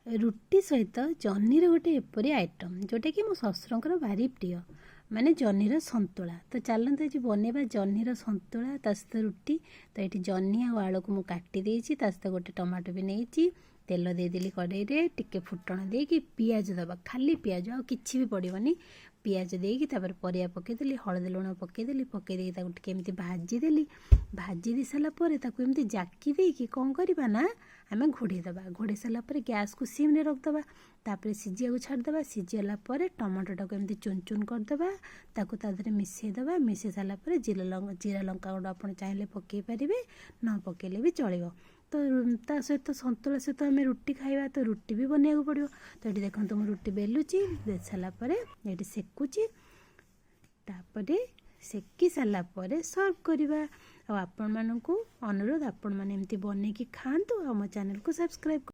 रुटी सहित जह्नीर गोटे एपरी आइटम जोटा कि मो शशुरंकर भारी प्रिय माने जह्नीर सन्तुला। तो चलते आज बनवा जह्नीर सन्तुला ता सहित रुटी। तो ये जह्नी आ आलू को काटी देछि, ता सहित गोटे टमाटो भी नहीं, तेल देदेली कड़े टिके फुटण देकी पियाज दबा, खाली पियाज आ किछि भी पड़ोनी। पियाज देकी तापर परिया पकेदेली, हलदी लुण पकेदेली, पकेदेकी ताकू टिके एमती भाजीदेली। भाजी दे सारा पर ताकू एमती जाकी देकी कौन करबा ना आमे घोड़े दबा। घोड़े सारा पर गैस को सिम रे रखदबा, तापर सिजिया को छाड़दबा। सिजिला पर टमाटो टाको एमती चुन चुन करदबा, ताकू ता देहरे मिसई दबा। मिसई सारा पर जीरा लंका गुंड आपण चाहिले पकई पारिबे, न पकेले भी चलिबो। तो ता सहित सन्तुला सहित आम रुटी खाइबा, तो रुटी भी बनिया पड़ो। तो ये देखो मुझे रुटी बेलुची दे सारापर ये सेकुची, तापर सेकी सारापर सर्व करवा। आपण मानू अनुरोध आपण मैंने एमती बनैकी खातु। आम चैनल को सब्सक्राइब